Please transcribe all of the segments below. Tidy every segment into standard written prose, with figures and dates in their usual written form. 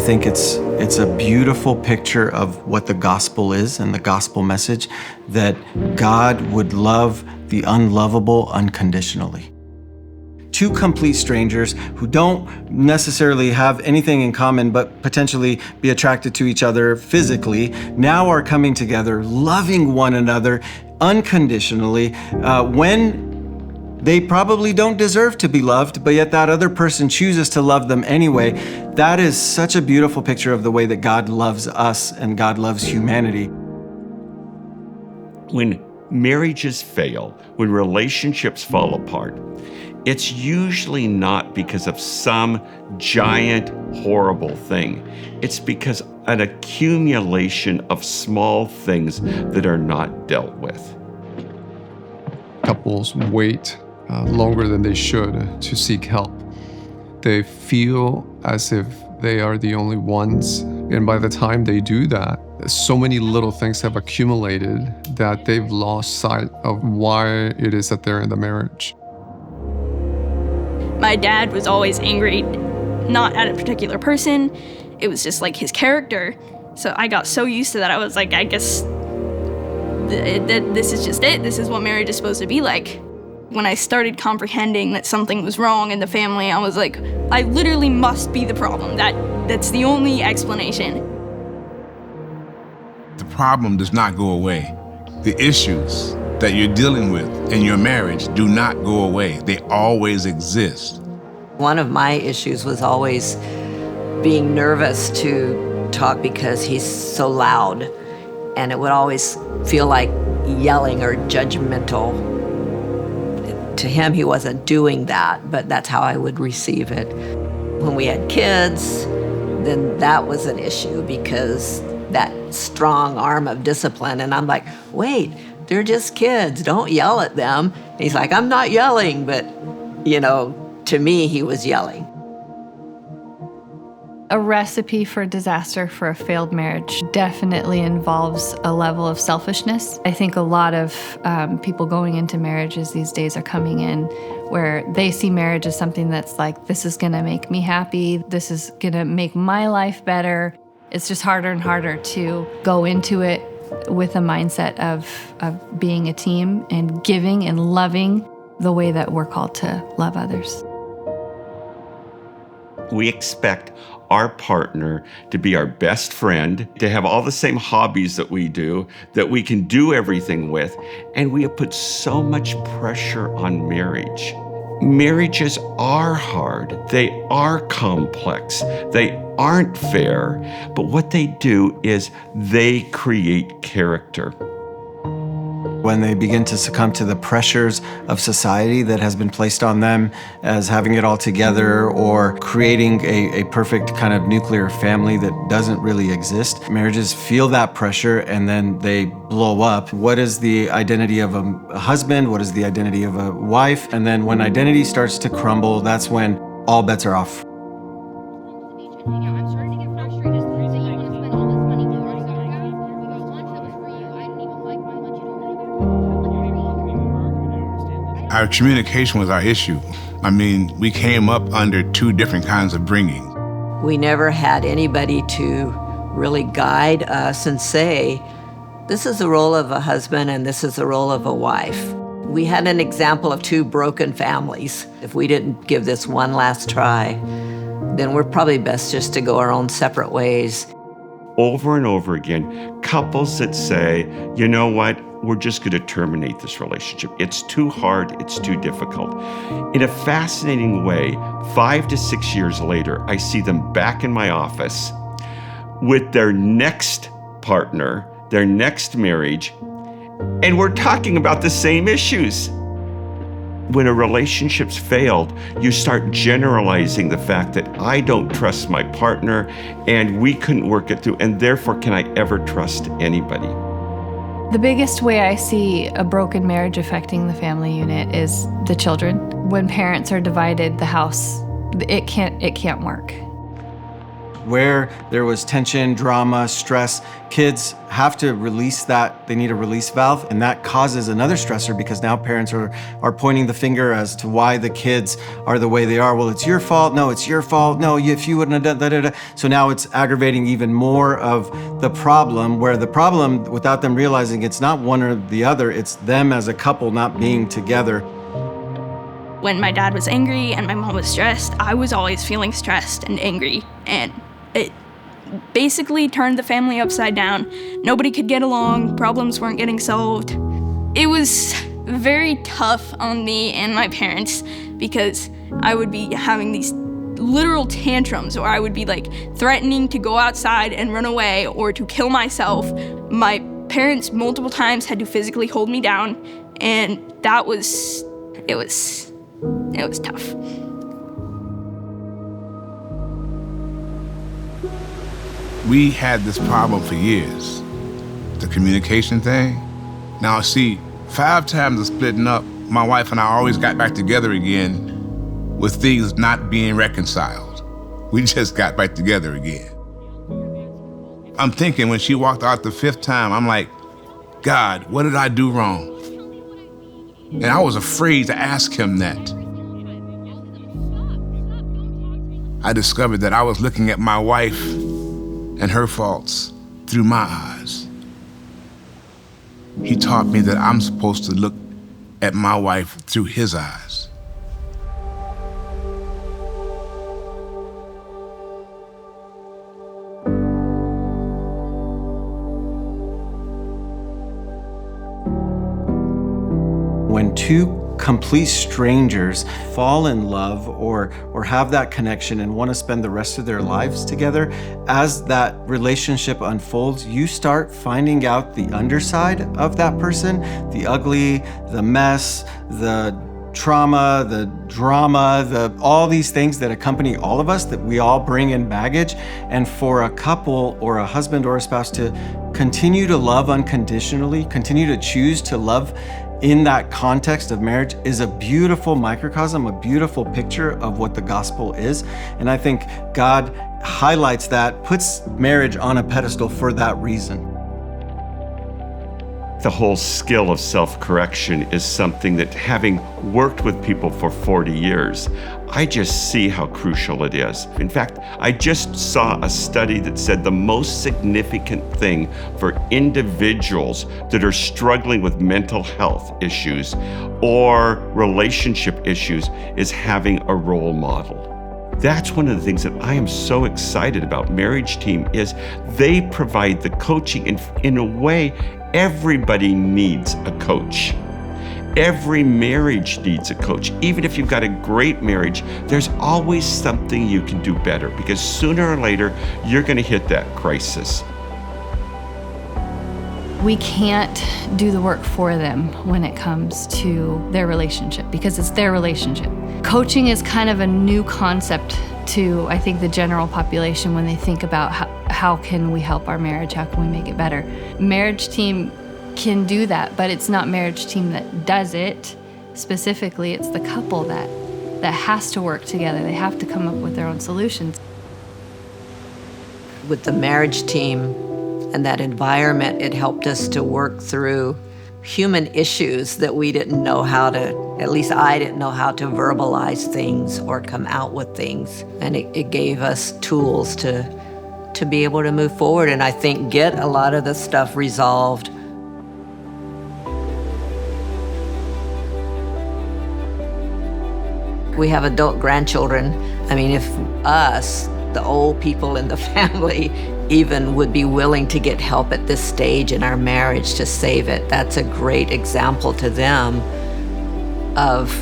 think it's a beautiful picture of what the gospel is and the gospel message, that God would love the unlovable unconditionally. Two complete strangers who don't necessarily have anything in common but potentially be attracted to each other physically now are coming together, loving one another unconditionally when they probably don't deserve to be loved, but yet that other person chooses to love them anyway. That is such a beautiful picture of the way that God loves us and God loves humanity. When marriages fail, when relationships fall apart, it's usually not because of some giant, horrible thing. It's because an accumulation of small things that are not dealt with. Couples wait longer than they should to seek help. They feel as if they are the only ones. And by the time they do that, so many little things have accumulated that they've lost sight of why it is that they're in the marriage. My dad was always angry, not at a particular person. It was just like his character. So I got so used to that. I was like, I guess this is just it. This is what marriage is supposed to be like. When I started comprehending that something was wrong in the family, I was like, I literally must be the problem. That's the only explanation. The problem does not go away. The issues that you're dealing with in your marriage do not go away. They always exist. One of my issues was always being nervous to talk because he's so loud, and it would always feel like yelling or judgmental. To him, he wasn't doing that, but that's how I would receive it. When we had kids, then that was an issue because that strong arm of discipline, and I'm like, wait, they're just kids, don't yell at them. And he's like, I'm not yelling, but, to me, he was yelling. A recipe for disaster for a failed marriage definitely involves a level of selfishness. I think a lot of people going into marriages these days are coming in where they see marriage as something that's like, this is gonna make me happy, this is gonna make my life better. It's just harder and harder to go into it with a mindset of being a team and giving and loving the way that we're called to love others. We expect our partner to be our best friend, to have all the same hobbies that we do, that we can do everything with, and we have put so much pressure on marriage. Marriages are hard, they are complex, they aren't fair, but what they do is they create character. When they begin to succumb to the pressures of society that has been placed on them as having it all together or creating a perfect kind of nuclear family that doesn't really exist, marriages feel that pressure and then they blow up. What is the identity of a husband? What is the identity of a wife? And then when identity starts to crumble, that's when all bets are off. I'm starting to get frustrated. Our communication was our issue. I mean, we came up under two different kinds of bringing. We never had anybody to really guide us and say, this is the role of a husband and this is the role of a wife. We had an example of two broken families. If we didn't give this one last try, then we're probably best just to go our own separate ways. Over and over again, couples that say, you know what, we're just going to terminate this relationship. It's too hard, it's too difficult. In a fascinating way, 5 to 6 years later, I see them back in my office with their next partner, their next marriage, and we're talking about the same issues. When a relationship's failed, you start generalizing the fact that I don't trust my partner and we couldn't work it through, and therefore can I ever trust anybody? The biggest way I see a broken marriage affecting the family unit is the children. When parents are divided, the house, it can't work. where there was tension, drama, stress, kids have to release that. They need a release valve, and that causes another stressor because now parents are pointing the finger as to why the kids are the way they are. Well, it's your fault. No, it's your fault. No, if you wouldn't have done da. So now it's aggravating even more of the problem, where the problem, without them realizing it's not one or the other, it's them as a couple not being together. When my dad was angry and my mom was stressed, I was always feeling stressed and angry, and it basically turned the family upside down. Nobody could get along, problems weren't getting solved. It was very tough on me and my parents because I would be having these literal tantrums, or I would be like threatening to go outside and run away or to kill myself. My parents multiple times had to physically hold me down, and it was tough. We had this problem for years, the communication thing. Now see, 5 times of splitting up, my wife and I always got back together again with things not being reconciled. We just got back together again. I'm thinking when she walked out the 5th time, I'm like, God, what did I do wrong? And I was afraid to ask him that. I discovered that I was looking at my wife and her faults through my eyes. He taught me that I'm supposed to look at my wife through his eyes. When two complete strangers fall in love or have that connection and want to spend the rest of their lives together, as that relationship unfolds, you start finding out the underside of that person, the ugly, the mess, the trauma, the drama, all these things that accompany all of us that we all bring in baggage. And for a couple or a husband or a spouse to continue to love unconditionally, continue to choose to love in that context of marriage is a beautiful microcosm, a beautiful picture of what the gospel is. And I think God highlights that, puts marriage on a pedestal for that reason. The whole skill of self-correction is something that, having worked with people for 40 years, I just see how crucial it is. In fact, I just saw a study that said the most significant thing for individuals that are struggling with mental health issues or relationship issues is having a role model. That's one of the things that I am so excited about MarriageTeam is they provide the coaching, and in a way, everybody needs a coach. Every marriage needs a coach. Even if you've got a great marriage, there's always something you can do better, because sooner or later, you're going to hit that crisis. We can't do the work for them when it comes to their relationship, because it's their relationship. Coaching is kind of a new concept to, I think, the general population when they think about how can we help our marriage, how can we make it better. MarriageTeam can do that, but it's not MarriageTeam that does it specifically. It's the couple that has to work together. They have to come up with their own solutions. With the MarriageTeam and that environment, it helped us to work through human issues that we didn't know how to, at least I didn't know how to verbalize things or come out with things. And it gave us tools to be able to move forward and I think get a lot of the stuff resolved. We have adult grandchildren. I mean, if us, the old people in the family, even would be willing to get help at this stage in our marriage to save it, that's a great example to them of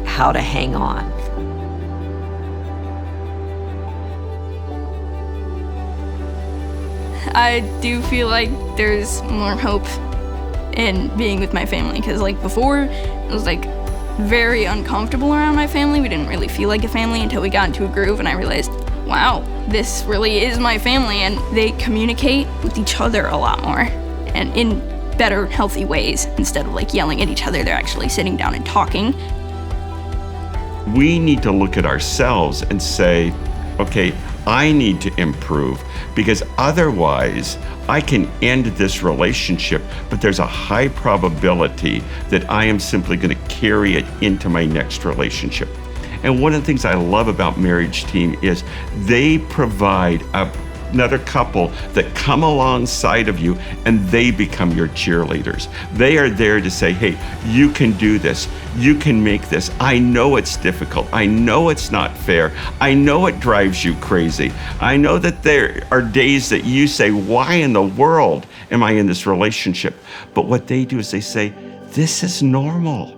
how to hang on. I do feel like there's more hope in being with my family, because like before, it was like very uncomfortable around my family. We didn't really feel like a family until we got into a groove and I realized, wow, this really is my family, and they communicate with each other a lot more and in better, healthy ways. Instead of like yelling at each other, they're actually sitting down and talking. We need to look at ourselves and say, okay, I need to improve, because otherwise I can end this relationship, but there's a high probability that I am simply going to carry it into my next relationship. And one of the things I love about MarriageTeam is they provide another couple that come alongside of you, and they become your cheerleaders. They are there to say, hey, you can do this. You can make this. I know it's difficult. I know it's not fair. I know it drives you crazy. I know that there are days that you say, why in the world am I in this relationship? But what they do is they say, this is normal.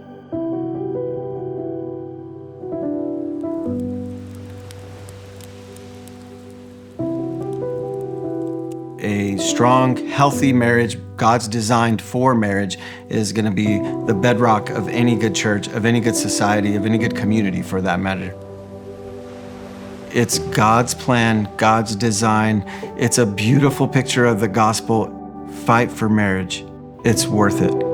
A strong, healthy marriage, God's designed for marriage, is going to be the bedrock of any good church, of any good society, of any good community for that matter. It's God's plan, God's design. It's a beautiful picture of the gospel. Fight for marriage. It's worth it.